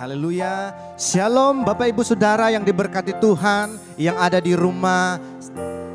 Haleluya. Shalom Bapak Ibu Saudara yang diberkati Tuhan, yang ada di rumah.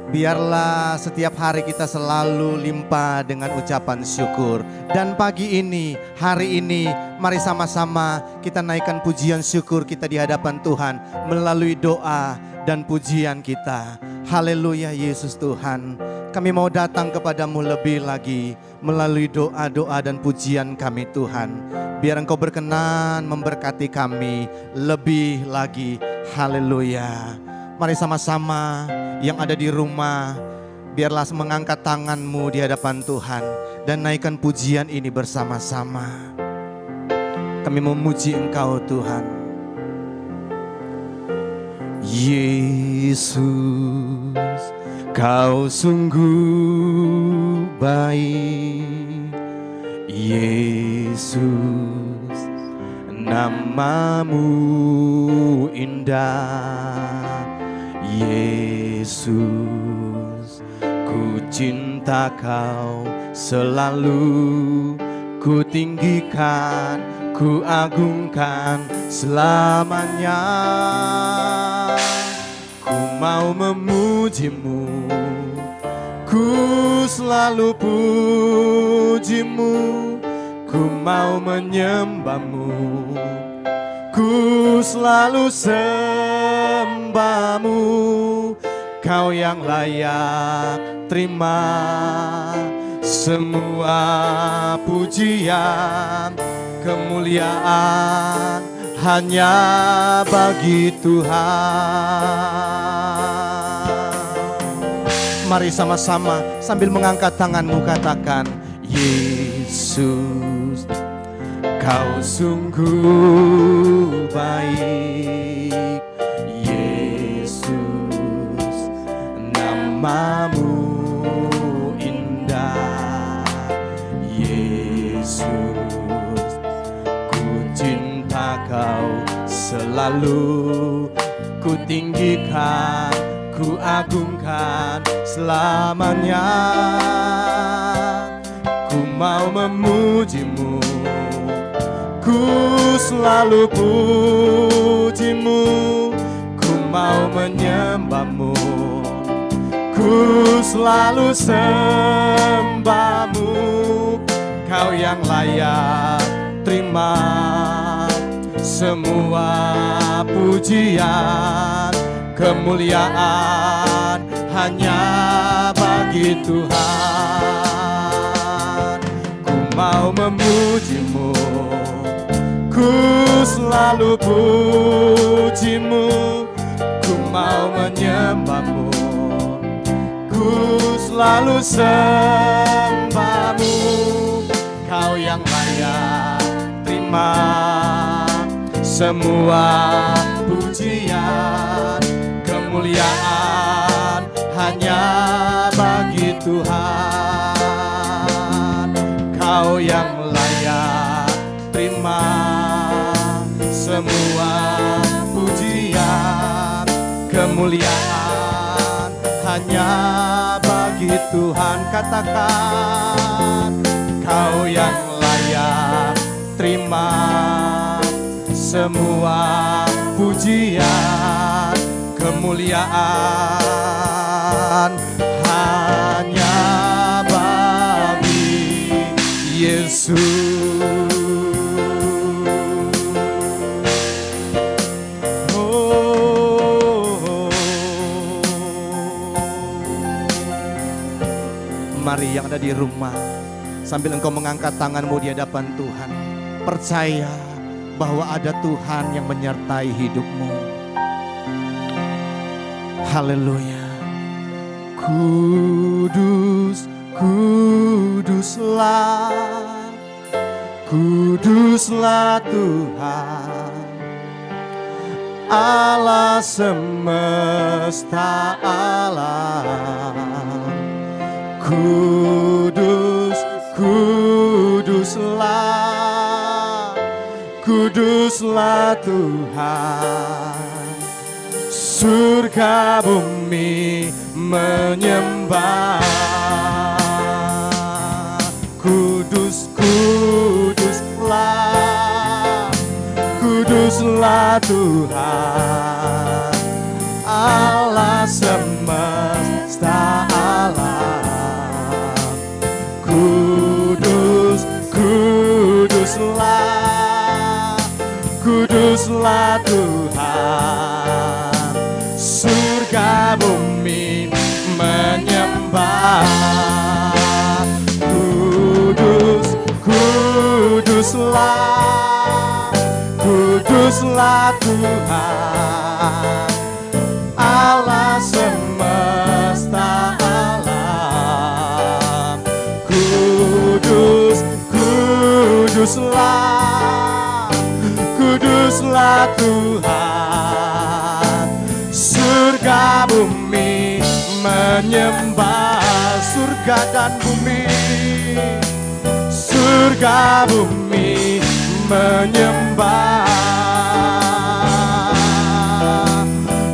Biarlah setiap hari kita selalu limpah dengan ucapan syukur. Dan pagi ini, hari ini, mari sama-sama kita naikkan pujian syukur kita di hadapan Tuhan melalui doa dan pujian kita. Haleluya Yesus Tuhan. Kami mau datang kepadamu lebih lagi melalui doa-doa dan pujian kami Tuhan. Biar Engkau berkenan memberkati kami lebih lagi. Haleluya. Mari sama-sama yang ada di rumah, biarlah mengangkat tanganmu di hadapan Tuhan dan naikkan pujian ini bersama-sama. Kami memuji Engkau Tuhan. Yesus, Kau sungguh baik. Yesus, namamu indah. Yesus, ku cinta Kau selalu, ku tinggikan, ku agungkan selamanya. Ku mau memujimu, ku selalu pujimu, ku mau menyembahmu, ku selalu sembahmu. Kau yang layak terima semua pujian, kemuliaan hanya bagi Tuhan. Mari sama-sama sambil mengangkat tanganmu katakan, Yesus, Kau sungguh baik. Yesus, namamu indah. Yesus, ku cinta Kau selalu, ku tinggikan, ku agungkan selamanya. Ku mau memujimu, ku selalu pujimu, ku mau menyembahmu, ku selalu sembahmu. Kau yang layak terima semua pujian, kemuliaan hanya bagi Tuhan. Ku mau memujimu, ku selalu pujimu, ku mau menyembahmu, ku selalu sembahmu. Kau yang layak terima semua pujian, kemuliaan hanya bagi Tuhan. Kau yang layak terima semua pujian, kemuliaan hanya bagi Tuhan. Katakan, Kau yang layak terima semua pujian, kemuliaan hanya bagi Yesus. yang ada di rumah, sambil engkau mengangkat tanganmu di hadapan Tuhan, percaya bahwa ada Tuhan yang menyertai hidupmu. Haleluya. Kudus, kuduslah, kuduslah Tuhan, Allah semesta alam. Kudus, kuduslah, kuduslah Tuhan, surga bumi menyembah. Kudus, kuduslah, kuduslah Tuhan, Allah semesta alam. Kudus, kuduslah, kuduslah Tuhan, surga bumi menyembah. Kudus, kuduslah, kuduslah Tuhan, Allah semesta alam. Kudus, kuduslah, kuduslah Tuhan, surga bumi menyembah. Surga dan bumi, surga bumi menyembah.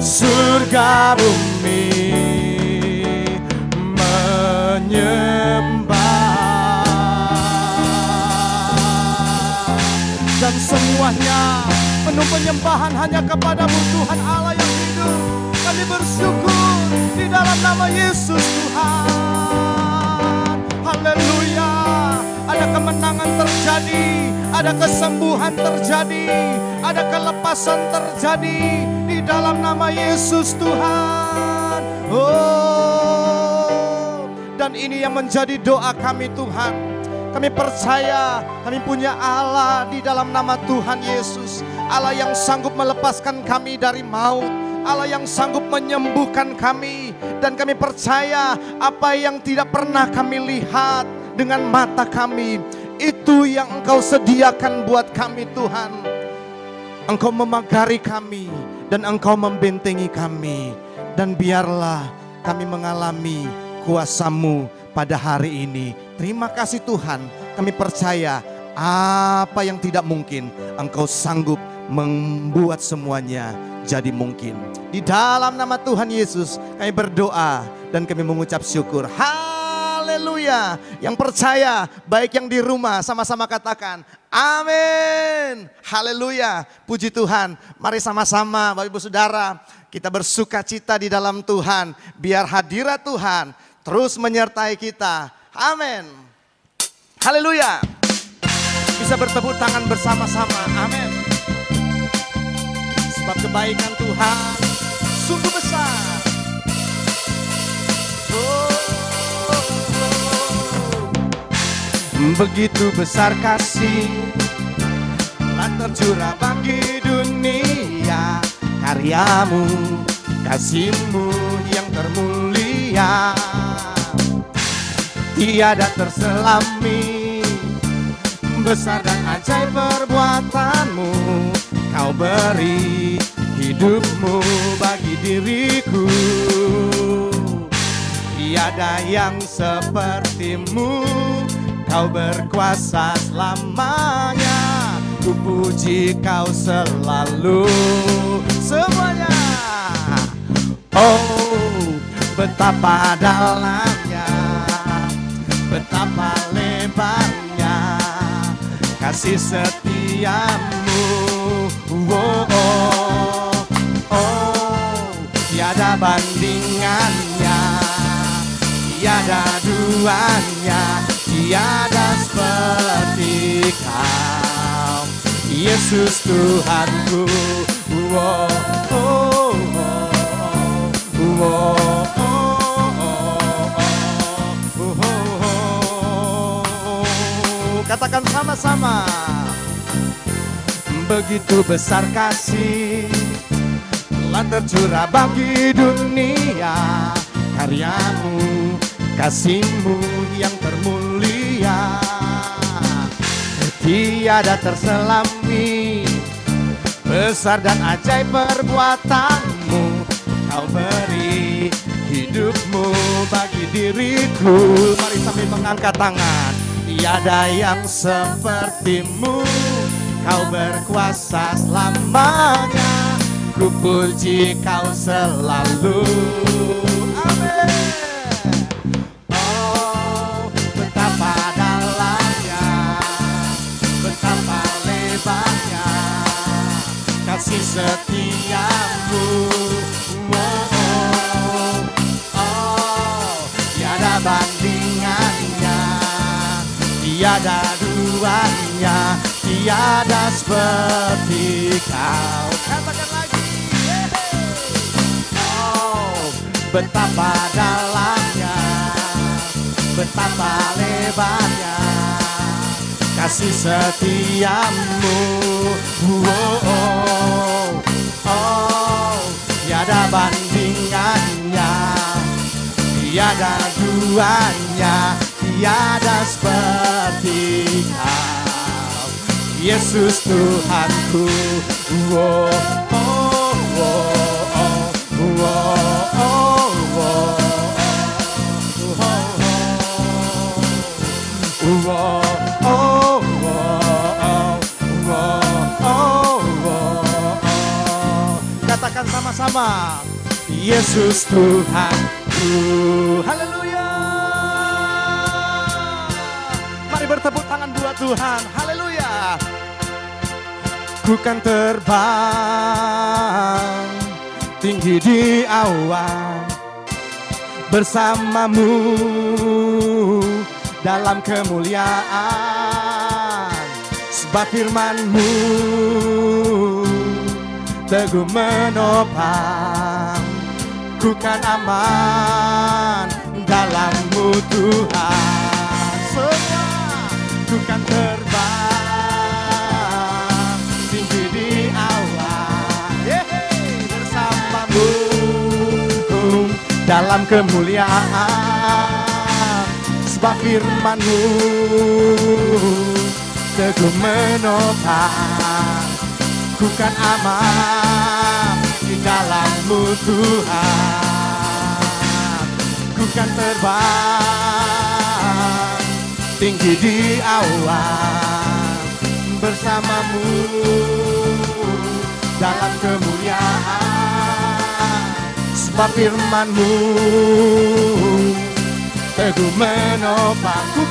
Surga bumi menyembah. Dan semuanya penuh penyembahan hanya kepadamu Tuhan Allah yang hidup. Kami bersyukur di dalam nama Yesus Tuhan. Haleluya. Ada kemenangan terjadi, ada kesembuhan terjadi, ada kelepasan terjadi di dalam nama Yesus Tuhan. Oh, dan ini yang menjadi doa kami Tuhan. Kami percaya kami punya Allah di dalam nama Tuhan Yesus. Allah yang sanggup melepaskan kami dari maut, Allah yang sanggup menyembuhkan kami. Dan kami percaya apa yang tidak pernah kami lihat dengan mata kami, itu yang Engkau sediakan buat kami Tuhan. Engkau memagari kami dan Engkau membentengi kami. Dan biarlah kami mengalami kuasa-Mu pada hari ini. Terima kasih Tuhan, kami percaya apa yang tidak mungkin Engkau sanggup membuat semuanya jadi mungkin. Di dalam nama Tuhan Yesus kami berdoa dan kami mengucap syukur. Haleluya. Yang percaya baik yang di rumah sama-sama katakan amin. Haleluya. Puji Tuhan. Mari sama-sama Bapak Ibu Saudara kita bersuka cita di dalam Tuhan. Biar hadirat Tuhan terus menyertai kita. Amin. Haleluya. Bisa bertepuk tangan bersama-sama. Amin. Sebab kebaikan Tuhan sungguh besar. Begitu besar kasih telah tercurah bagi dunia. Karyamu, kasih-Mu yang termulia tiada terselami. Besar dan ajaib perbuatan-Mu, Kau beri hidup-Mu bagi diriku. Tiada yang seperti-Mu, Kau berkuasa selamanya. Ku puji Kau selalu. Semuanya. Oh, betapa dalamnya, betapa lebarnya kasih setia-Mu. Oh, oh, oh, tiada bandingannya, tiada duanya, tiada seperti Kau, Yesus Tuhanku. Oh, oh, oh, oh, oh, oh, oh, oh, oh. Katakan sama-sama. Begitu besar kasih telah tercurah bagi dunia, karyamu, kasihmu yang termulia, tiada terselami. Besar dan ajaib perbuatanmu, kau beri hidupmu bagi diriku. Mari sambil mengangkat tangan. Tiada yang sepertimu, kau berkuasa selamanya. Ku puji kau selalu. Amin. Oh, betapa dalamnya, betapa lebarnya kasih setiamu. Oh, oh, tiada bandingannya, tiada duanya, tiada seperti kau. Katakan lagi. Oh, betapa dalamnya, betapa lebarnya kasih setiamu. Oh, oh, oh, tiada bandingannya, tiada duanya, tiada seperti kau, Yesus Tuhanku. Oh, oh, oh, oh, oh, oh, oh, oh, oh. Katakan sama-sama, Yesus Tuhanku. Haleluya. Mari bertepuk tangan buat Tuhan. Haleluya. Ku kan terbang tinggi di awan bersamamu dalam kemuliaan, sebab firman-Mu teguh menopang. Ku kan aman dalam-Mu Tuhan. Semua ku kan terbang tinggi di awan, bersama-Mu dalam kemuliaan, sebab firman-Mu teguh menopang. Ku kan aman di dalam-Mu Tuhan. Ku kan terbang tinggi di awan bersama-Mu dalam kemuliaan, sebab firman-Mu teguh menopang. Ku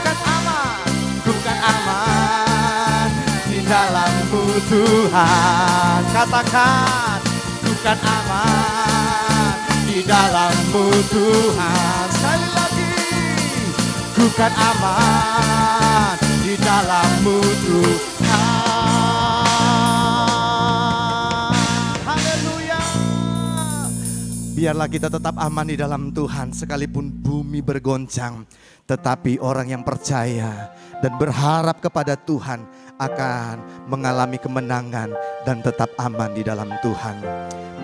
kan aman di dalam-Mu Tuhan. Katakan, ku kan aman di dalam-Mu Tuhan. Sekali lagi, ku kan aman di dalam-Mu Tuhan. Haleluya. Biarlah kita tetap aman di dalam Tuhan sekalipun bumi bergoncang. Tetapi orang yang percaya dan berharap kepada Tuhan akan mengalami kemenangan dan tetap aman di dalam Tuhan.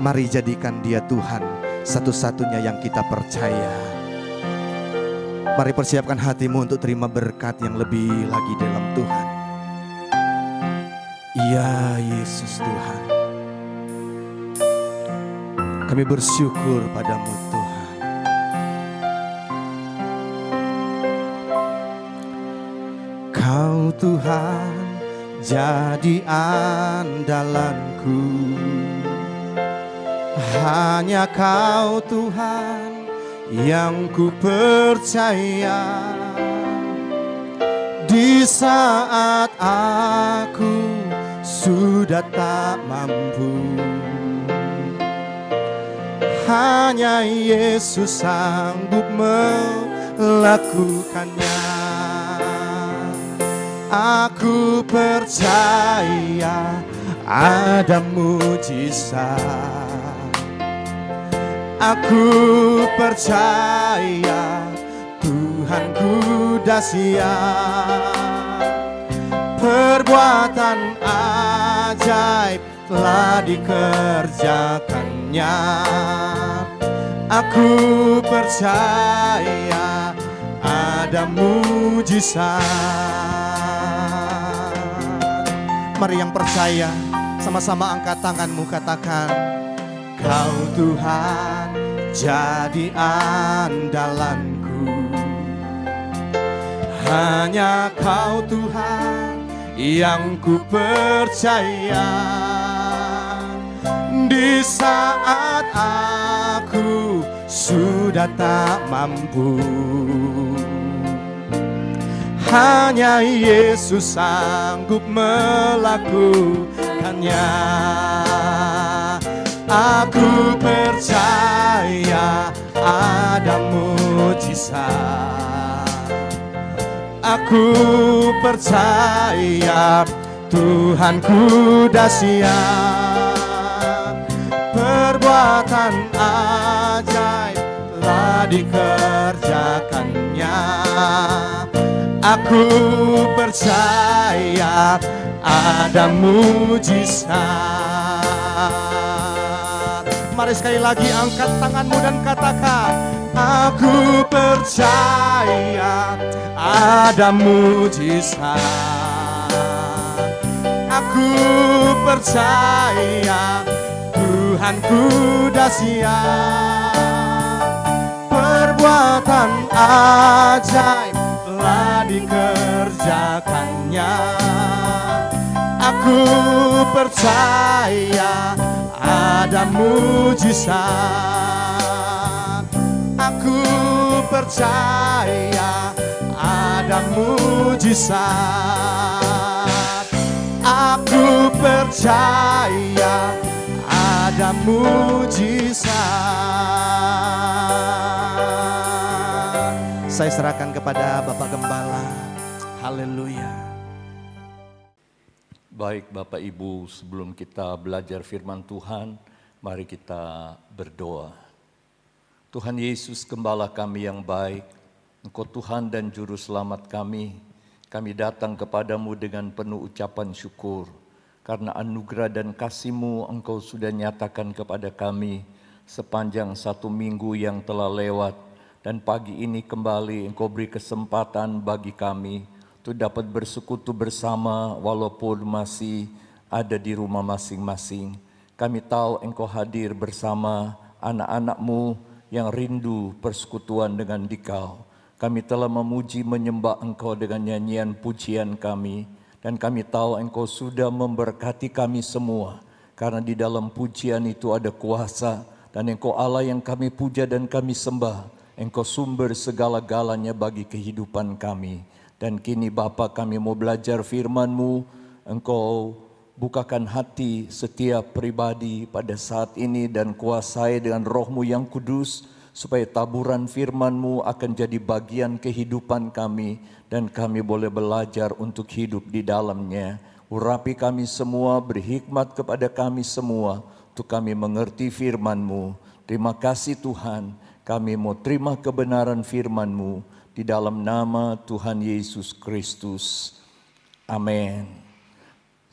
Mari jadikan Dia Tuhan satu-satunya yang kita percaya. Mari persiapkan hatimu untuk terima berkat yang lebih lagi dalam Tuhan. Ya Yesus Tuhan, kami bersyukur padamu Tuhan. Kau Tuhan jadi andalanku, hanya Kau Tuhan yang ku percaya. Di saat aku sudah tak mampu, hanya Yesus sanggup melakukannya. Aku percaya ada mujizat. Aku percaya Tuhanku dahsyat. perbuatan ajaib telah dikerjakannya. Aku percaya ada mujizat. Mari yang percaya sama-sama angkat tanganmu, katakan, Kau Tuhan jadi andalanku. Hanya Kau Tuhan yang ku percaya. Di saat aku sudah tak mampu, hanya Yesus sanggup melakukannya. Aku percaya ada mujizat. Aku percaya Tuhanku dahsyat. Perbuatan ajaib telah dikerjakannya. Aku percaya ada mujizat. Mari sekali lagi angkat tanganmu dan katakan, aku percaya ada mujizat. Aku percaya Tuhanku dahsyat. Perbuatan ajaib telah dikerjakannya. Aku percaya ada mujizat. Aku percaya ada mujizat. Aku percaya ada mujizat. Saya serahkan kepada Bapak Gembala. Haleluya. Baik Bapak Ibu, sebelum kita belajar firman Tuhan, mari kita berdoa. Tuhan Yesus, Gembala kami yang baik, Engkau Tuhan dan Juru Selamat kami datang kepadamu dengan penuh ucapan syukur. Karena anugerah dan kasih-Mu Engkau sudah nyatakan kepada kami sepanjang 1 minggu yang telah lewat. Dan pagi ini kembali Engkau beri kesempatan bagi kami untuk dapat bersekutu bersama walaupun masih ada di rumah masing-masing. Kami tahu Engkau hadir bersama anak-anak-Mu yang rindu persekutuan dengan Dikau. Kami telah memuji menyembah Engkau dengan nyanyian pujian kami. Dan kami tahu Engkau sudah memberkati kami semua. Karena di dalam pujian itu ada kuasa. Dan Engkau Allah yang kami puja dan kami sembah. Engkau sumber segala-galanya bagi kehidupan kami. Dan kini Bapa, kami mau belajar firman-Mu. Engkau bukakan hati setiap pribadi pada saat ini dan kuasai dengan Roh-Mu yang kudus, supaya taburan firman-Mu akan jadi bagian kehidupan kami dan kami boleh belajar untuk hidup di dalamnya. Urapi kami semua, beri hikmat kepada kami semua untuk kami mengerti firman-Mu. Terima kasih Tuhan, kami mau terima kebenaran firman-Mu. Di dalam nama Tuhan Yesus Kristus. Amin.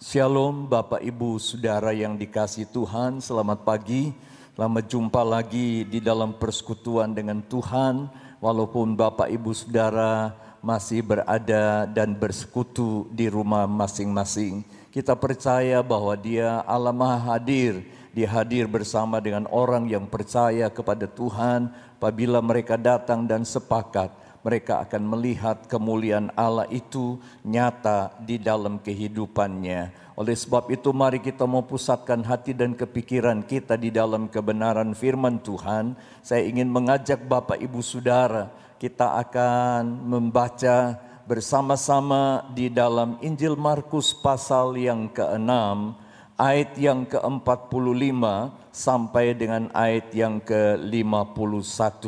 Shalom Bapak Ibu Saudara yang dikasihi Tuhan, selamat pagi. Selamat jumpa lagi di dalam persekutuan dengan Tuhan. Walaupun Bapak Ibu Saudara masih berada dan bersekutu di rumah masing-masing. Kita percaya bahwa Dia Allah Maha Hadir. Dia hadir bersama dengan orang yang percaya kepada Tuhan. Apabila mereka datang dan sepakat, mereka akan melihat kemuliaan Allah itu nyata di dalam kehidupannya. Oleh sebab itu mari kita mau pusatkan hati dan kepikiran kita di dalam kebenaran firman Tuhan. Saya ingin mengajak Bapak Ibu Saudara, kita akan membaca bersama-sama di dalam Injil Markus pasal yang ke-6, ayat yang ke-45 sampai dengan ayat yang ke-51.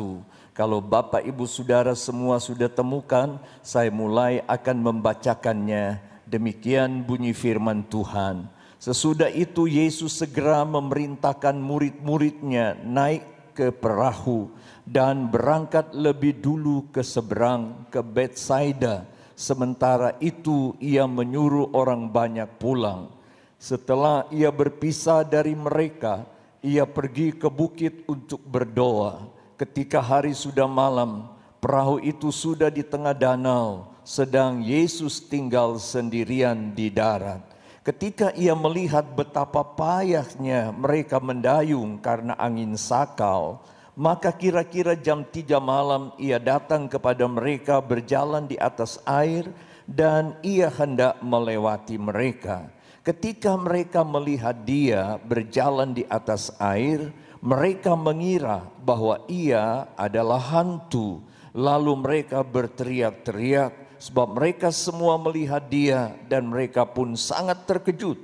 Kalau Bapak Ibu Saudara semua sudah temukan, saya mulai akan membacakannya. Demikian bunyi firman Tuhan. Sesudah itu Yesus segera memerintahkan murid-muridnya naik ke perahu dan berangkat lebih dulu ke seberang ke Betsaida Sementara itu ia menyuruh orang banyak pulang. Setelah ia berpisah dari mereka, ia pergi ke bukit untuk berdoa. Ketika hari sudah malam, perahu itu sudah di tengah danau, sedang Yesus tinggal sendirian di darat. Ketika ia melihat betapa payahnya mereka mendayung karena angin sakal, maka kira-kira jam 3 malam ia datang kepada mereka berjalan di atas air dan ia hendak melewati mereka. Ketika mereka melihat dia berjalan di atas air, mereka mengira bahwa ia adalah hantu. Lalu mereka berteriak-teriak sebab mereka semua melihat dia dan mereka pun sangat terkejut.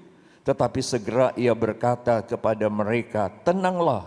Tetapi segera ia berkata kepada mereka, "Tenanglah,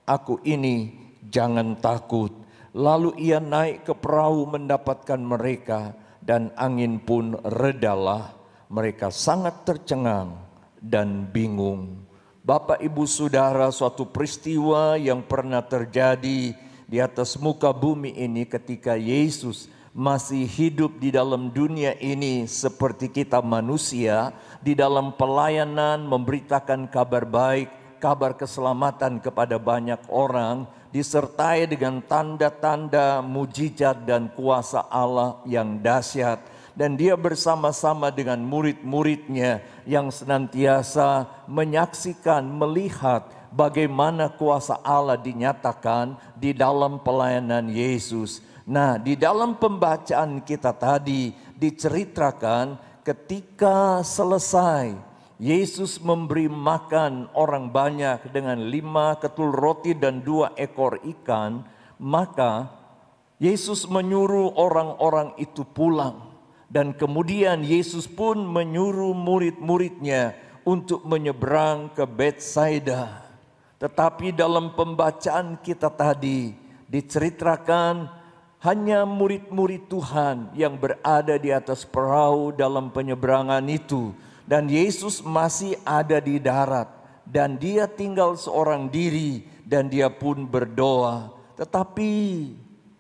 aku ini, jangan takut." Lalu ia naik ke perahu mendapatkan mereka dan angin pun redalah. Mereka sangat tercengang dan bingung. Bapak, Ibu, Saudara, suatu peristiwa yang pernah terjadi di atas muka bumi ini ketika Yesus masih hidup di dalam dunia ini seperti kita manusia, di dalam pelayanan memberitakan kabar baik, kabar keselamatan kepada banyak orang, disertai dengan tanda-tanda mujizat dan kuasa Allah yang dahsyat. Dan dia bersama-sama dengan murid-muridnya yang senantiasa menyaksikan, melihat bagaimana kuasa Allah dinyatakan di dalam pelayanan Yesus. Nah, di dalam pembacaan kita tadi diceritakan ketika selesai Yesus memberi makan orang banyak dengan 5 ketul roti dan 2 ekor ikan, maka Yesus menyuruh orang-orang itu pulang. Dan kemudian Yesus pun menyuruh murid-muridnya untuk menyeberang ke Betsaida. Tetapi dalam pembacaan kita tadi diceritakan hanya murid-murid Tuhan yang berada di atas perahu dalam penyeberangan itu. Dan Yesus masih ada di darat. Dan dia tinggal seorang diri dan dia pun berdoa. Tetapi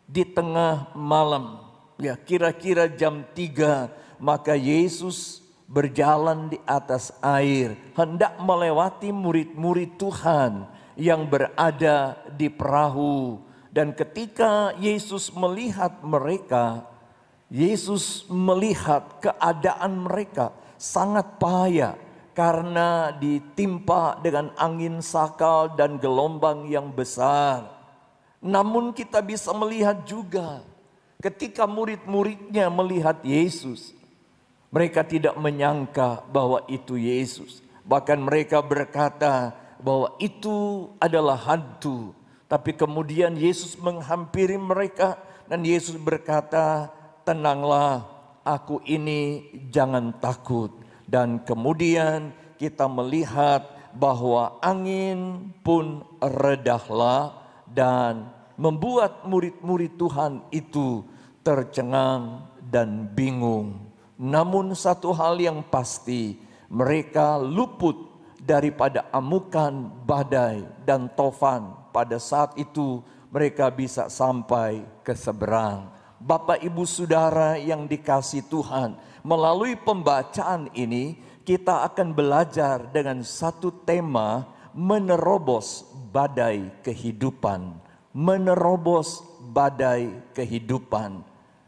di tengah malam, ya kira-kira jam 3, maka Yesus berjalan di atas air, hendak melewati murid-murid Tuhan yang berada di perahu. Dan ketika Yesus melihat mereka, Yesus melihat keadaan mereka sangat payah karena ditimpa dengan angin sakal dan gelombang yang besar. Namun kita bisa melihat juga ketika murid-muridnya melihat Yesus, mereka tidak menyangka bahwa itu Yesus. Bahkan mereka berkata bahwa itu adalah hantu. Tapi kemudian Yesus menghampiri mereka dan Yesus berkata, "Tenanglah, aku ini, jangan takut." Dan kemudian kita melihat bahwa angin pun redahlah dan membuat murid-murid Tuhan itu tercengang dan bingung. Namun satu hal yang pasti, mereka luput daripada amukan badai dan tofan. Pada saat itu mereka bisa sampai ke seberang. Bapak, Ibu, Saudara yang dikasihi Tuhan, melalui pembacaan ini kita akan belajar dengan satu tema, menerobos badai kehidupan. Menerobos badai kehidupan.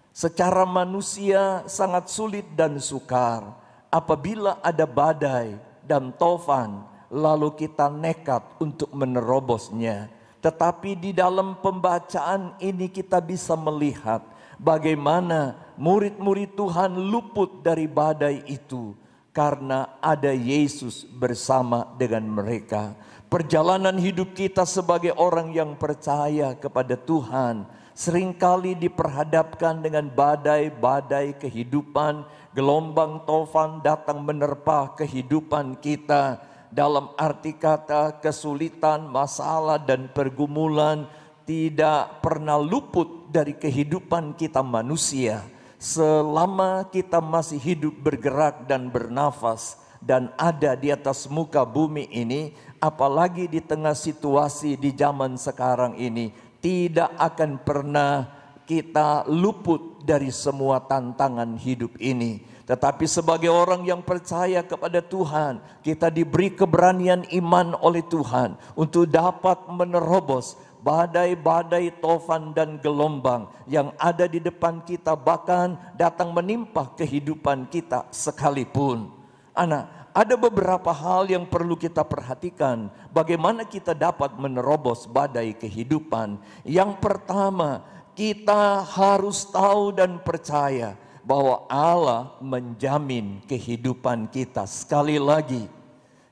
Secara manusia sangat sulit dan sukar apabila ada badai dan tofan, lalu kita nekat untuk menerobosnya. Tetapi di dalam pembacaan ini kita bisa melihat bagaimana murid-murid Tuhan luput dari badai itu karena ada Yesus bersama dengan mereka. Perjalanan hidup kita sebagai orang yang percaya kepada Tuhan seringkali diperhadapkan dengan badai-badai kehidupan, gelombang tofan datang menerpa kehidupan kita. Dalam arti kata kesulitan, masalah dan pergumulan tidak pernah luput dari kehidupan kita manusia. Selama kita masih hidup, bergerak dan bernafas dan ada di atas muka bumi ini, apalagi di tengah situasi di zaman sekarang ini, tidak akan pernah kita luput dari semua tantangan hidup ini. Tetapi sebagai orang yang percaya kepada Tuhan, kita diberi keberanian iman oleh Tuhan untuk dapat menerobos badai-badai, tofan dan gelombang yang ada di depan kita, bahkan datang menimpa kehidupan kita sekalipun. Anak, ada beberapa hal yang perlu kita perhatikan bagaimana kita dapat menerobos badai kehidupan. Yang pertama, kita harus tahu dan percaya bahwa Allah menjamin kehidupan kita. Sekali lagi,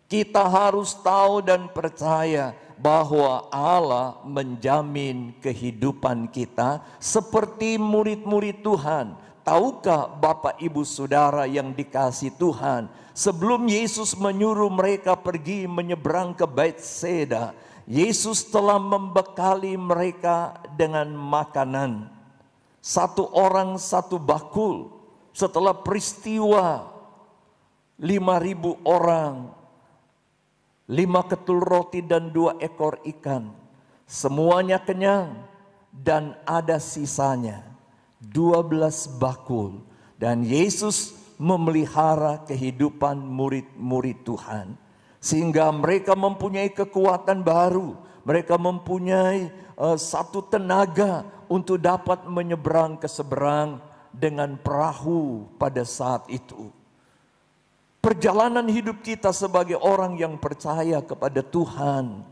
kita harus tahu dan percaya bahwa Allah menjamin kehidupan kita seperti murid-murid Tuhan. Tahukah Bapak Ibu Saudara yang dikasihi Tuhan, sebelum Yesus menyuruh mereka pergi menyeberang ke Betsaida, Yesus telah membekali mereka dengan makanan. Satu orang satu bakul. Setelah peristiwa 5.000 orang, 5 ketul roti dan 2 ekor ikan, semuanya kenyang dan ada sisanya 12 bakul. Dan Yesus memelihara kehidupan murid-murid Tuhan, sehingga mereka mempunyai kekuatan baru. Mereka mempunyai satu tenaga untuk dapat menyeberang ke seberang dengan perahu pada saat itu. Perjalanan hidup kita sebagai orang yang percaya kepada Tuhan,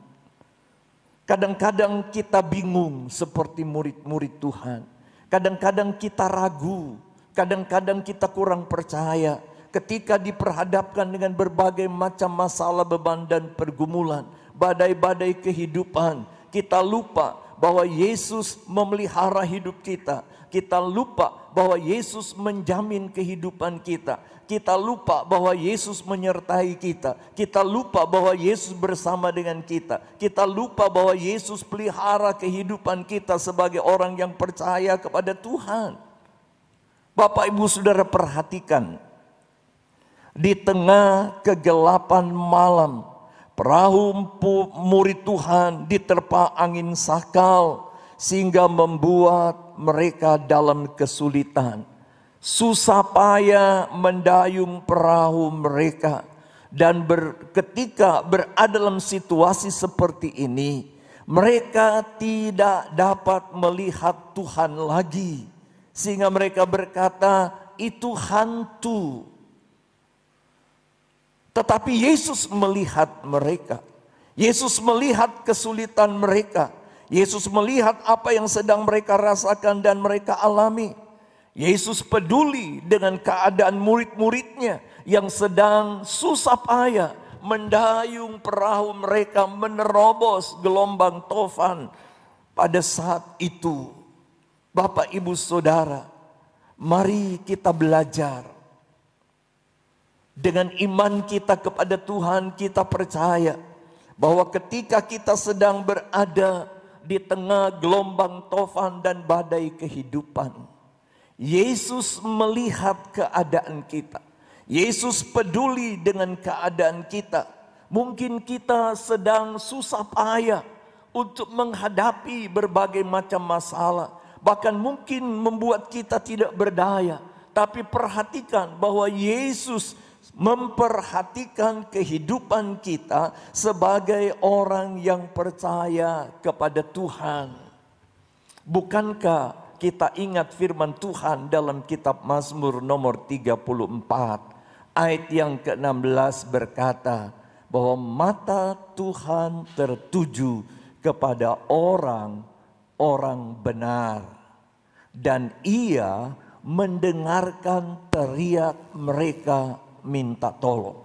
kadang-kadang kita bingung seperti murid-murid Tuhan. Kadang-kadang kita ragu, kadang-kadang kita kurang percaya ketika diperhadapkan dengan berbagai macam masalah, beban dan pergumulan, badai-badai kehidupan. Kita lupa bahwa Yesus memelihara hidup kita. Kita lupa bahwa Yesus menjamin kehidupan kita. Kita lupa bahwa Yesus menyertai kita. Kita lupa bahwa Yesus bersama dengan kita. Kita lupa bahwa Yesus pelihara kehidupan kita sebagai orang yang percaya kepada Tuhan. Bapak Ibu Saudara, perhatikan. Di tengah kegelapan malam, perahu murid Tuhan diterpa angin sakal sehingga membuat mereka dalam kesulitan. Susah payah mendayung perahu mereka. Dan ketika berada dalam situasi seperti ini, mereka tidak dapat melihat Tuhan lagi. Sehingga mereka berkata, itu hantu. Tetapi Yesus melihat mereka. Yesus melihat kesulitan mereka. Yesus melihat apa yang sedang mereka rasakan dan mereka alami. Yesus peduli dengan keadaan murid-muridnya yang sedang susah payah mendayung perahu mereka menerobos gelombang tofan pada saat itu. Bapak Ibu Saudara, mari kita belajar. Dengan iman kita kepada Tuhan, kita percaya bahwa ketika kita sedang berada di tengah gelombang tofan dan badai kehidupan, Yesus melihat keadaan kita. Yesus peduli dengan keadaan kita. Mungkin kita sedang susah payah untuk menghadapi berbagai macam masalah. Bahkan mungkin membuat kita tidak berdaya. Tapi perhatikan bahwa Yesus memperhatikan kehidupan kita sebagai orang yang percaya kepada Tuhan. Bukankah kita ingat firman Tuhan dalam kitab Mazmur nomor 34 ayat yang ke-16 berkata bahwa mata Tuhan tertuju kepada orang-orang benar dan Ia mendengarkan teriak mereka minta tolong.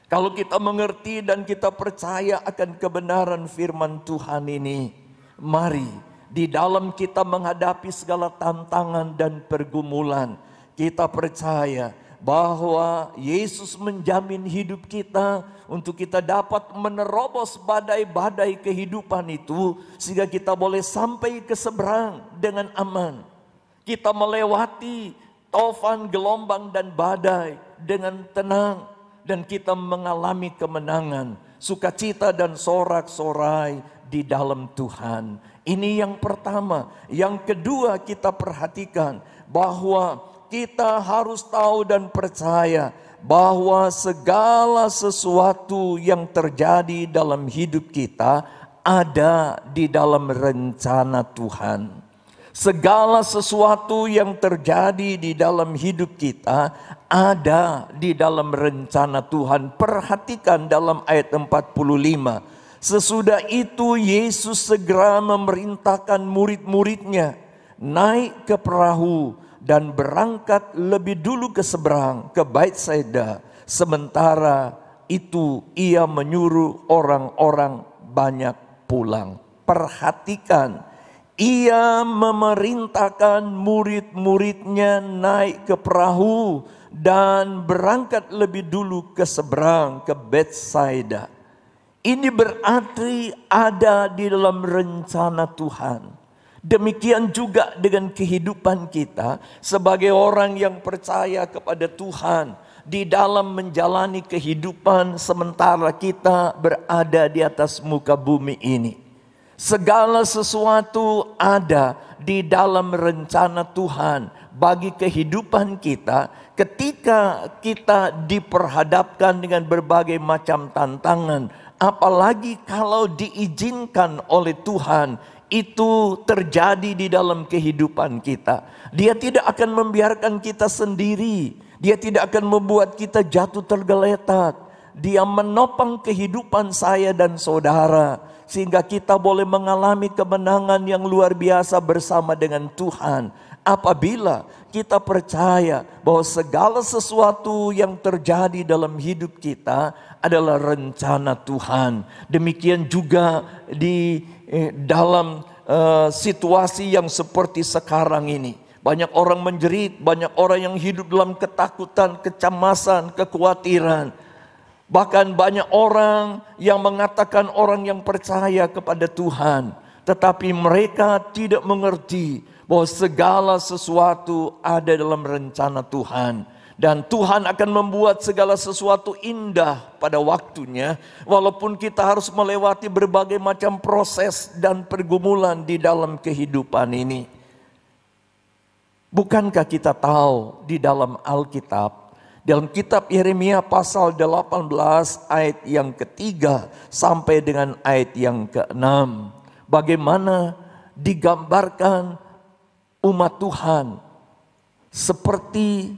Kalau kita mengerti dan kita percaya akan kebenaran firman Tuhan ini, mari di dalam kita menghadapi segala tantangan dan pergumulan, kita percaya bahwa Yesus menjamin hidup kita untuk kita dapat menerobos badai-badai kehidupan itu, sehingga kita boleh sampai ke seberang dengan aman. Kita melewati tofan, gelombang dan badai dengan tenang, dan kita mengalami kemenangan, sukacita dan sorak-sorai di dalam Tuhan. Ini yang pertama. Yang kedua, kita perhatikan bahwa kita harus tahu dan percaya bahwa segala sesuatu yang terjadi dalam hidup kita ada di dalam rencana Tuhan. Segala sesuatu yang terjadi di dalam hidup kita ada di dalam rencana Tuhan. Perhatikan dalam ayat 45. Sesudah itu Yesus segera memerintahkan murid-muridnya naik ke perahu dan berangkat lebih dulu ke seberang, ke Betsaida. Sementara itu ia menyuruh orang-orang banyak pulang. Perhatikan. Ia memerintahkan murid-muridnya naik ke perahu dan berangkat lebih dulu ke seberang, ke Betsaida. Ini berarti ada di dalam rencana Tuhan. Demikian juga dengan kehidupan kita sebagai orang yang percaya kepada Tuhan. Di dalam menjalani kehidupan sementara kita berada di atas muka bumi ini. Segala sesuatu ada di dalam rencana Tuhan bagi kehidupan kita ketika kita diperhadapkan dengan berbagai macam tantangan. Apalagi kalau diizinkan oleh Tuhan itu terjadi di dalam kehidupan kita. Dia tidak akan membiarkan kita sendiri. Dia tidak akan membuat kita jatuh tergeletak. Dia menopang kehidupan saya dan saudara. Sehingga kita boleh mengalami kemenangan yang luar biasa bersama dengan Tuhan. Apabila kita percaya bahwa segala sesuatu yang terjadi dalam hidup kita adalah rencana Tuhan. Demikian juga di dalam situasi yang seperti sekarang ini. Banyak orang menjerit, banyak orang yang hidup dalam ketakutan, kecemasan, kekhawatiran. Bahkan banyak orang yang mengatakan orang yang percaya kepada Tuhan. Tetapi mereka tidak mengerti bahwa segala sesuatu ada dalam rencana Tuhan. Dan Tuhan akan membuat segala sesuatu indah pada waktunya. Walaupun kita harus melewati berbagai macam proses dan pergumulan di dalam kehidupan ini. Bukankah kita tahu di dalam Alkitab, dalam kitab Yeremia pasal 18 ayat yang ketiga sampai dengan ayat yang ke-6. Bagaimana digambarkan umat Tuhan seperti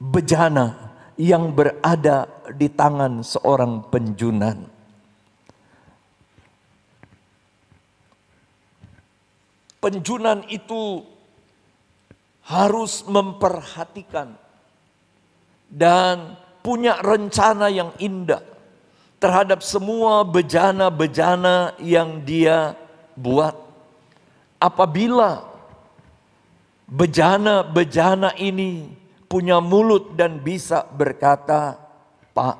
bejana yang berada di tangan seorang penjunan. Penjunan itu harus memperhatikan dan punya rencana yang indah terhadap semua bejana-bejana yang dia buat. Apabila bejana-bejana ini punya mulut dan bisa berkata, "Pak,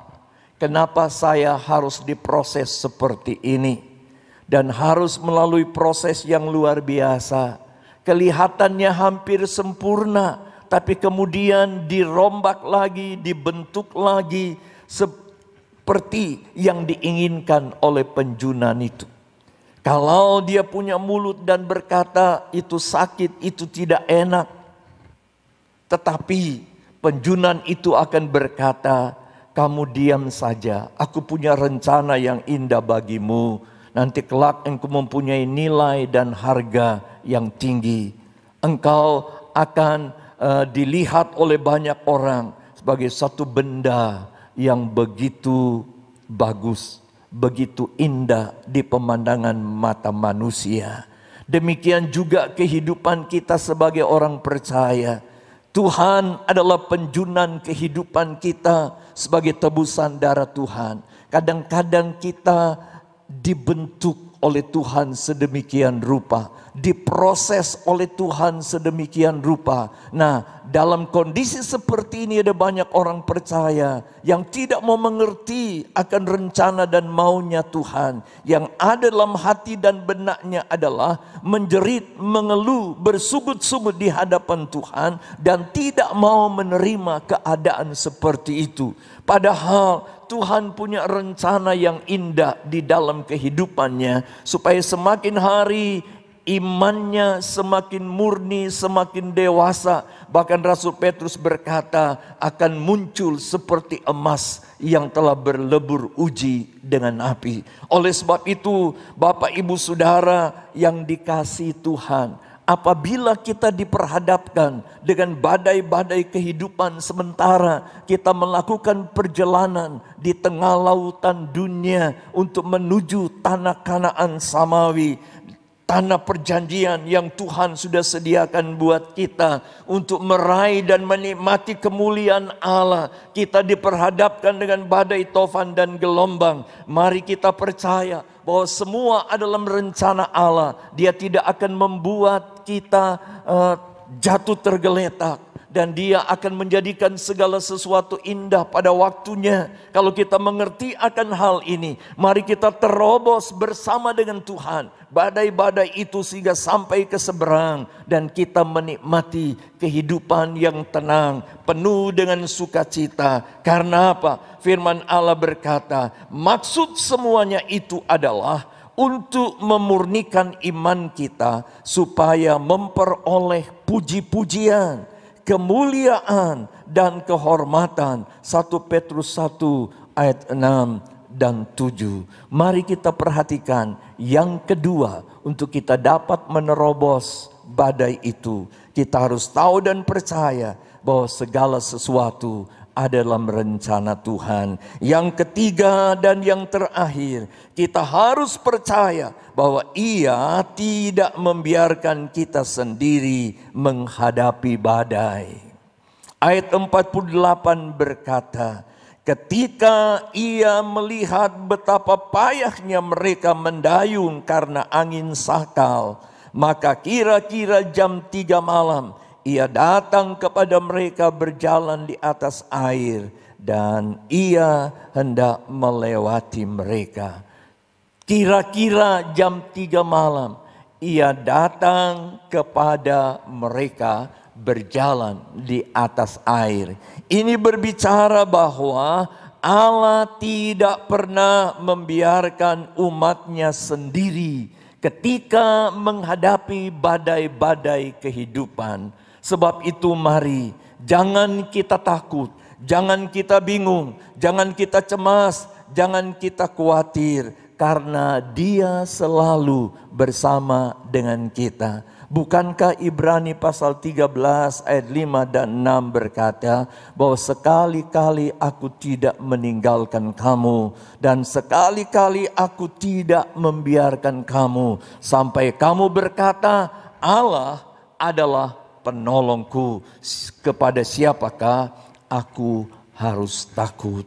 kenapa saya harus diproses seperti ini?" Dan harus melalui proses yang luar biasa. Kelihatannya hampir sempurna, tapi kemudian dirombak lagi, dibentuk lagi seperti yang diinginkan oleh penjunan itu. Kalau dia punya mulut dan berkata itu sakit, itu tidak enak. Tetapi penjunan itu akan berkata, "Kamu diam saja, aku punya rencana yang indah bagimu. Nanti kelak engkau mempunyai nilai dan harga yang tinggi. Engkau akan dilihat oleh banyak orang sebagai satu benda yang begitu bagus, begitu indah di pemandangan mata manusia." Demikian juga kehidupan kita sebagai orang percaya. Tuhan adalah penjunan kehidupan kita sebagai tebusan darah Tuhan. Kadang-kadang kita dibentuk oleh Tuhan sedemikian rupa, diproses oleh Tuhan sedemikian rupa. Nah, dalam kondisi seperti ini ada banyak orang percaya yang tidak mau mengerti akan rencana dan maunya Tuhan. Yang ada dalam hati dan benaknya adalah menjerit, mengeluh, bersubut-subut di hadapan Tuhan dan tidak mau menerima keadaan seperti itu. Padahal Tuhan punya rencana yang indah di dalam kehidupannya supaya semakin hari imannya semakin murni, semakin dewasa. Bahkan Rasul Petrus berkata akan muncul seperti emas yang telah berlebur uji dengan api. Oleh sebab itu, Bapak Ibu Saudara yang dikasihi Tuhan, apabila kita diperhadapkan dengan badai-badai kehidupan sementara, kita melakukan perjalanan di tengah lautan dunia untuk menuju tanah Kanaan samawi, tanah perjanjian yang Tuhan sudah sediakan buat kita untuk meraih dan menikmati kemuliaan Allah. Kita diperhadapkan dengan badai, tofan dan gelombang. Mari kita percaya bahwa semua adalah rencana Allah. Dia tidak akan membuat kita jatuh tergeletak. Dan Dia akan menjadikan segala sesuatu indah pada waktunya. Kalau kita mengerti akan hal ini, mari kita terobos bersama dengan Tuhan badai-badai itu sehingga sampai ke seberang. Dan kita menikmati kehidupan yang tenang, penuh dengan sukacita. Karena apa? Firman Allah berkata, maksud semuanya itu adalah untuk memurnikan iman kita, supaya memperoleh puji-pujian, kemuliaan dan kehormatan. 1 Petrus 1 ayat 6 dan 7. Mari kita perhatikan yang kedua, untuk kita dapat menerobos badai itu, kita harus tahu dan percaya bahwa segala sesuatu adalah rencana Tuhan. Yang ketiga dan yang terakhir, kita harus percaya bahwa Ia tidak membiarkan kita sendiri menghadapi badai. Ayat 48 berkata, ketika Ia melihat betapa payahnya mereka mendayung karena angin sakal, maka kira-kira jam 3 malam, Ia datang kepada mereka berjalan di atas air, dan Ia hendak melewati mereka. Kira-kira jam 3 malam, Ia datang kepada mereka berjalan di atas air. Ini berbicara bahwa Allah tidak pernah membiarkan umatnya sendiri ketika menghadapi badai-badai kehidupan. Sebab itu mari, jangan kita takut, jangan kita bingung, jangan kita cemas, jangan kita khawatir, karena Dia selalu bersama dengan kita. Bukankah Ibrani pasal 13 ayat 5 dan 6 berkata bahwa sekali-kali aku tidak meninggalkan kamu, dan sekali-kali aku tidak membiarkan kamu, sampai kamu berkata, Allah adalah penolongku, kepada siapakah aku harus takut?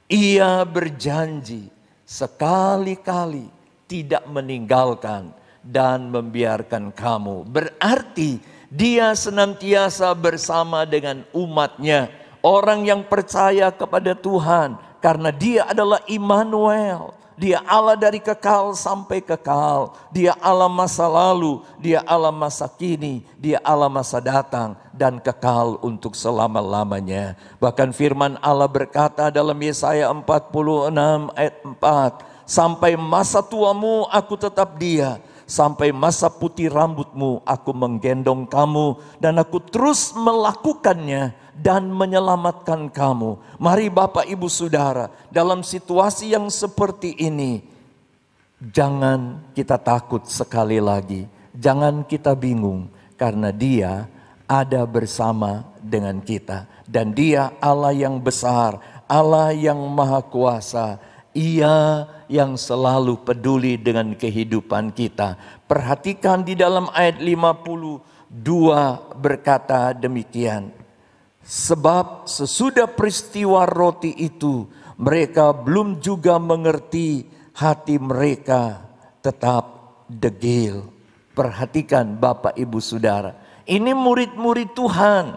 Ia berjanji sekali-kali tidak meninggalkan dan membiarkan kamu. Berarti Dia senantiasa bersama dengan umatnya, orang yang percaya kepada Tuhan, karena Dia adalah Immanuel. Dia Allah dari kekal sampai kekal. Dia Allah masa lalu, Dia Allah masa kini, Dia Allah masa datang, dan kekal untuk selama-lamanya. Bahkan firman Allah berkata dalam Yesaya 46 ayat 4, sampai masa tuamu aku tetap Dia, sampai masa putih rambutmu aku menggendong kamu, dan aku terus melakukannya dan menyelamatkan kamu. Mari Bapak Ibu Saudara, dalam situasi yang seperti ini, jangan kita takut sekali lagi. Jangan kita bingung, karena Dia ada bersama dengan kita. Dan Dia Allah yang besar, Allah yang maha kuasa. Ia yang selalu peduli dengan kehidupan kita. Perhatikan di dalam ayat 52 berkata demikian. Sebab sesudah peristiwa roti itu, mereka belum juga mengerti, hati mereka tetap degil. Perhatikan Bapak Ibu Saudara, ini murid-murid Tuhan.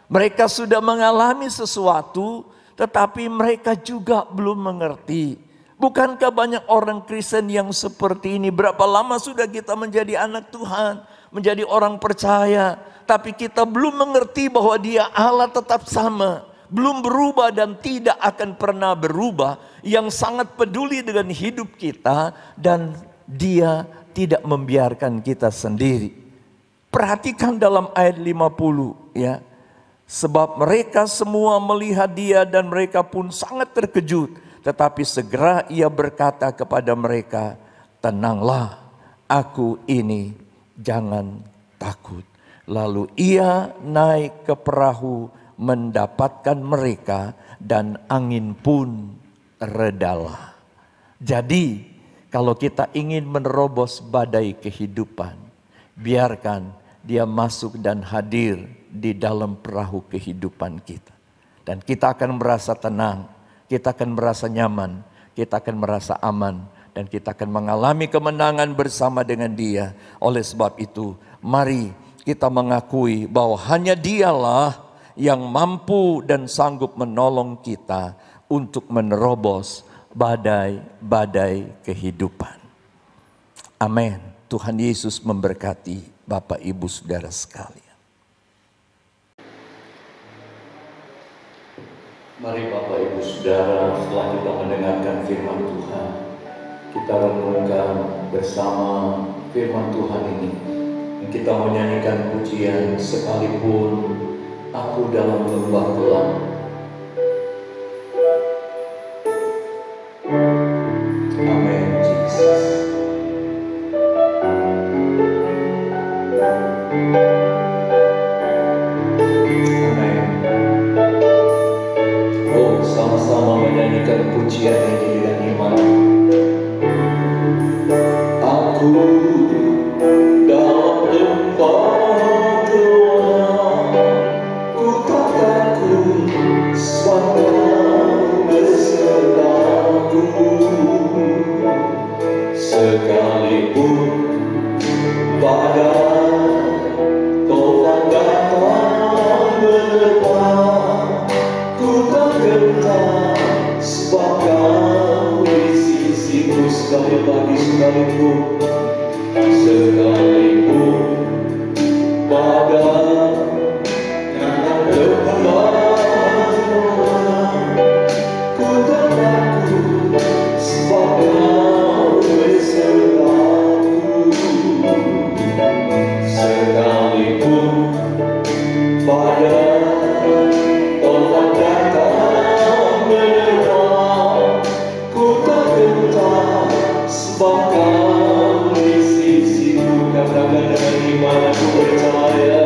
Mereka sudah mengalami sesuatu, tetapi mereka juga belum mengerti. Bukankah banyak orang Kristen yang seperti ini? Berapa lama sudah kita menjadi anak Tuhan, menjadi orang percaya, tapi kita belum mengerti bahwa Dia Allah tetap sama, belum berubah dan tidak akan pernah berubah, yang sangat peduli dengan hidup kita, dan Dia tidak membiarkan kita sendiri. Perhatikan dalam ayat 50 ya. Sebab mereka semua melihat dia dan mereka pun sangat terkejut. Tetapi segera ia berkata kepada mereka, tenanglah, aku ini, jangan takut. Lalu ia naik ke perahu mendapatkan mereka dan angin pun redalah. Jadi kalau kita ingin menerobos badai kehidupan, biarkan dia masuk dan hadir di dalam perahu kehidupan kita. Dan kita akan merasa tenang, kita akan merasa nyaman, kita akan merasa aman, dan kita akan mengalami kemenangan bersama dengan dia. Oleh sebab itu, mari kita mengakui bahwa hanya dialah yang mampu dan sanggup menolong kita untuk menerobos badai-badai kehidupan. Amin. Tuhan Yesus memberkati Bapak Ibu Saudara sekalian. Mari Bapak Ibu Saudara, setelah kita mendengarkan firman Tuhan, kita renungkan bersama firman Tuhan ini. Kita menyanyikan pujian sekalipun aku dalam lembah gelap. Amin, Jesus. Amin. Oh, sama-sama menyanyikan pujian ini dengan iman. Aku dalam lembah gelap, ku tak takut, sebab Kau besertaku. Sekalipun badai topan datang menerpa, ku tak gentar, sebab Kau di sisiku. Sekali lagi, sekalipun badai lepas, ku tak takut, sebab Kau besertaku. Sekalipun badai topan datang menerpa, ku tak gentar, sebab Kau di sisiku. Katakan dengan iman, aku percaya.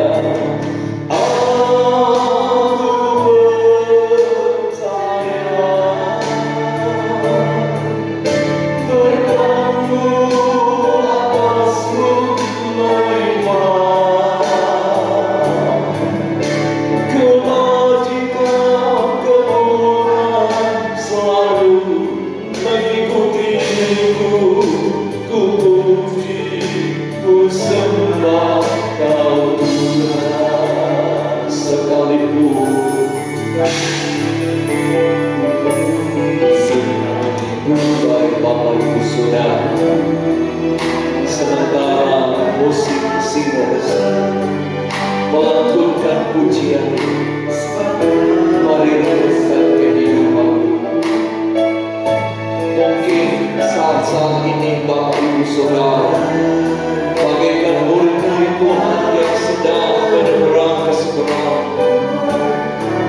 Baik Bapak Ibu Saudara, sementara musik singers melantunkan pujian, mari renungkan kehidupan. Mungkin saat-saat ini Bapak Ibu Saudara bagaikan murid-murid Tuhan yang sedang menyeberang ke seberang,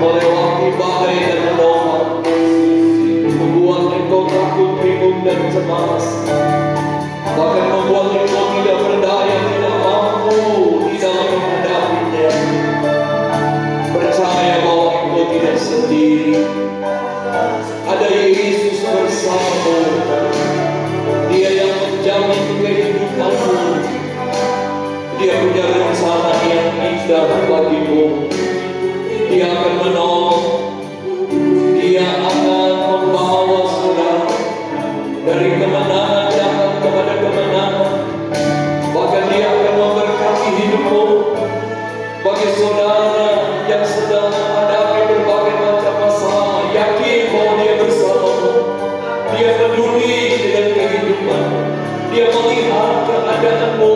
melewati badai dan menolong, membuat engkau takut, bingung dan cemas, bahkan membuat engkau tidak berdaya, tidak mampu di dalam menghadapinya. Percaya bahwa engkau tidak sendiri, ada Yesus bersamamu. Dia yang menjamin kehidupanmu. Dia punya rencana yang indah bagimu. Dia akan menolong. Dia akan membawa saudara dari kemenangan datang kepada kemenangan. Bahkan dia akan memberkati hidupmu. Bagi saudara yang sedang menghadapi berbagai macam masalah, yakin bahwa dia bersamamu. Dia peduli dengan kehidupan. Dia melihat keadaanmu.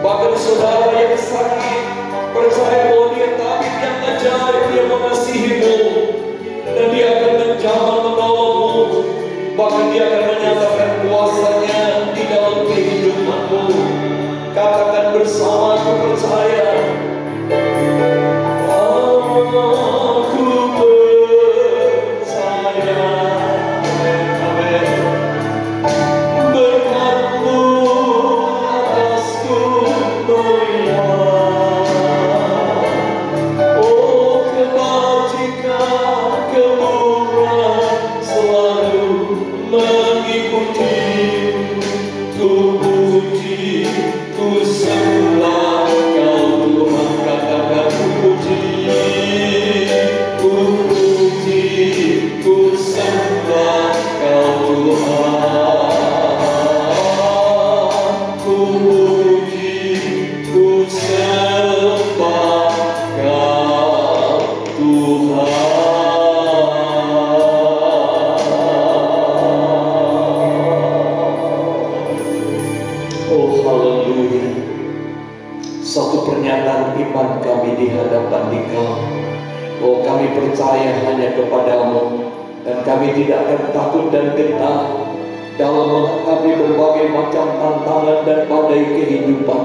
Bahkan saudara yang sakit, percaya bahwa dia tabib yang ajaib. Dia mengasihimu dan dia akan menjamah menolongmu. Bahkan dia akan menyatakan kuasanya di dalam kehidupanmu. Katakan bersama, aku percaya. Aku percaya. Amin. Berkat-Mu atasku, Tuhan. Oh, kebajikan, kemurahan selalu mengikuti. Ku puji, ku sembah Kau Tuhan. Katakan ku puji, ku puji, ku sembah Kau Tuhan. Ku puji, ku sembah Kau Tuhan. Oh haleluya. Satu pernyataan iman kami di hadapan Dikau. Oh kami percaya hanya kepadamu, dan kami tidak akan takut dan gentar dalam menghadapi berbagai macam tantangan dan badai kehidupan,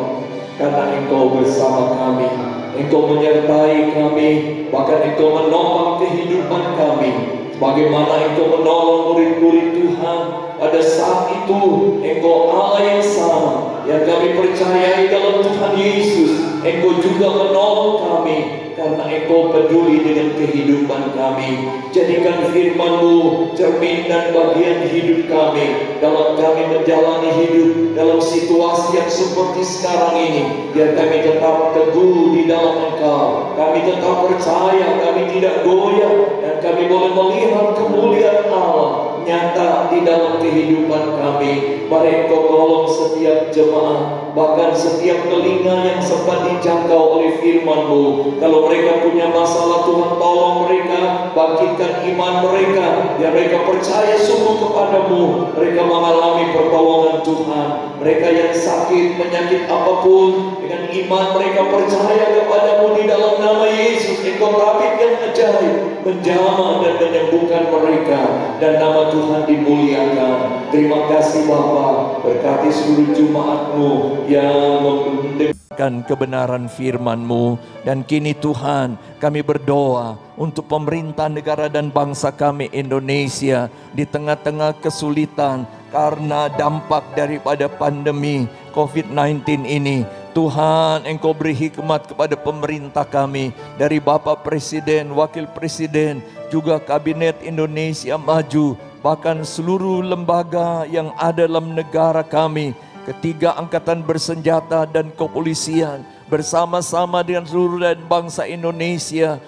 karena Engkau bersama kami. Engkau menyertai kami, bahkan Engkau menopang kehidupan kami. Bagaimana Engkau menolong murid-murid Tuhan pada saat itu, Engkau Allah yang sama yang kami percayai dalam Tuhan Yesus. Engkau juga menolong kami karena Engkau peduli dengan kehidupan kami. Jadikan firman-Mu cermin dan bagian hidup kami dalam kami menjalani hidup dalam situasi yang seperti sekarang ini. Biar kami tetap teguh di dalam Engkau. Kami tetap percaya, kami tidak goyah, dan kami boleh melihat kemuliaan Allah nyata di dalam kehidupan kami. Mari Engkau tolong setiap jemaat, bahkan setiap telinga yang sempat dijangkau oleh firman-Mu. Kalau mereka punya masalah, Tuhan tolong mereka, bangkitkan iman mereka, biar mereka percaya sungguh kepadamu. Mereka mengalami pertolongan Tuhan. Mereka yang sakit, penyakit apapun, dengan iman mereka percaya kepadamu di dalam nama Yesus. Engkau tabib yang ajaib, menjamah dan menyembuhkan mereka, dan nama Tuhan dimuliakan. Terima kasih Bapa, berkati seluruh jemaat-Mu yang mendengarkan kebenaran firman-Mu. Dan kini Tuhan, kami berdoa untuk pemerintah negara dan bangsa kami Indonesia di tengah-tengah kesulitan karena dampak daripada pandemi COVID-19 ini. Tuhan, Engkau beri hikmat kepada pemerintah kami, dari Bapak Presiden, Wakil Presiden, juga Kabinet Indonesia Maju, bahkan seluruh lembaga yang ada dalam negara kami, ketiga angkatan bersenjata dan kepolisian, bersama-sama dengan seluruh dan bangsa Indonesia,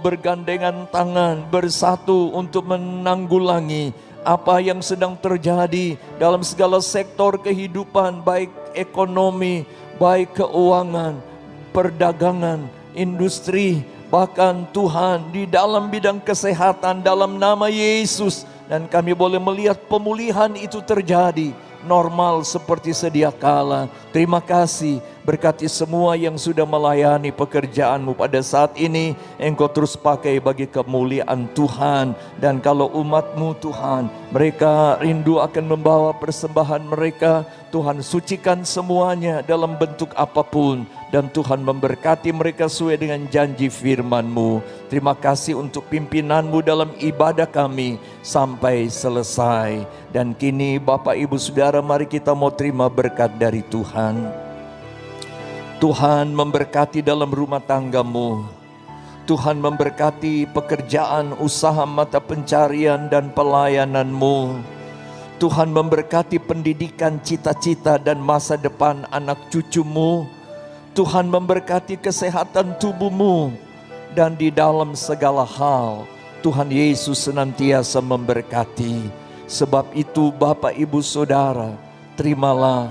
bergandengan tangan, bersatu untuk menanggulangi apa yang sedang terjadi dalam segala sektor kehidupan, baik ekonomi, baik keuangan, perdagangan, industri, bahkan Tuhan di dalam bidang kesehatan dalam nama Yesus. Dan kami boleh melihat pemulihan itu terjadi normal seperti sedia kala. Terima kasih, berkati semua yang sudah melayani pekerjaan-Mu pada saat ini. Engkau terus pakai bagi kemuliaan Tuhan. Dan kalau umat-Mu Tuhan, mereka rindu akan membawa persembahan mereka, Tuhan sucikan semuanya dalam bentuk apapun. Dan Tuhan memberkati mereka sesuai dengan janji firman-Mu. Terima kasih untuk pimpinan-Mu dalam ibadah kami sampai selesai. Dan kini Bapak Ibu Saudara, mari kita mau terima berkat dari Tuhan. Tuhan memberkati dalam rumah tangga-Mu. Tuhan memberkati pekerjaan, usaha, mata pencarian dan pelayanan-Mu. Tuhan memberkati pendidikan, cita-cita dan masa depan anak cucu-Mu. Tuhan memberkati kesehatan tubuh-Mu, dan di dalam segala hal Tuhan Yesus senantiasa memberkati. Sebab itu Bapak Ibu Saudara, terimalah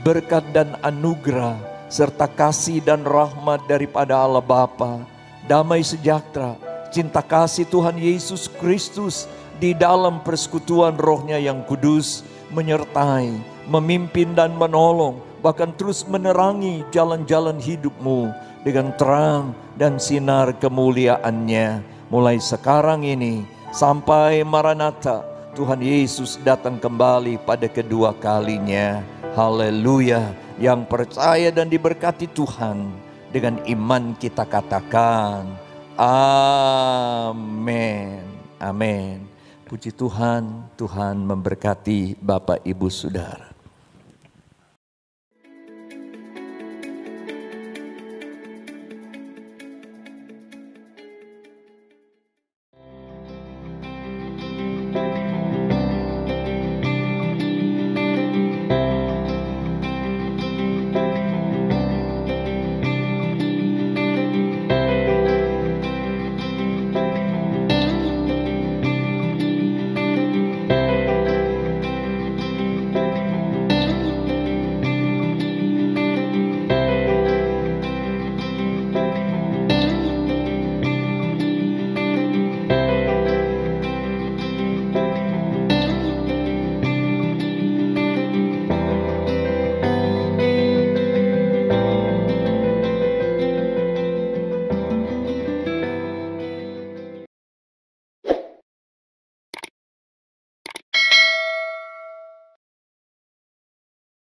berkat dan anugerah serta kasih dan rahmat daripada Allah Bapa, damai sejahtera, cinta kasih Tuhan Yesus Kristus di dalam persekutuan Roh-Nya yang kudus menyertai, memimpin dan menolong, bahkan terus menerangi jalan-jalan hidupmu dengan terang dan sinar kemuliaan-Nya. Mulai sekarang ini sampai Maranatha, Tuhan Yesus datang kembali pada kedua kalinya. Haleluya. yang percaya dan diberkati Tuhan, dengan iman kita katakan, amin. Amin. Puji Tuhan, Tuhan memberkati Bapak Ibu Saudara.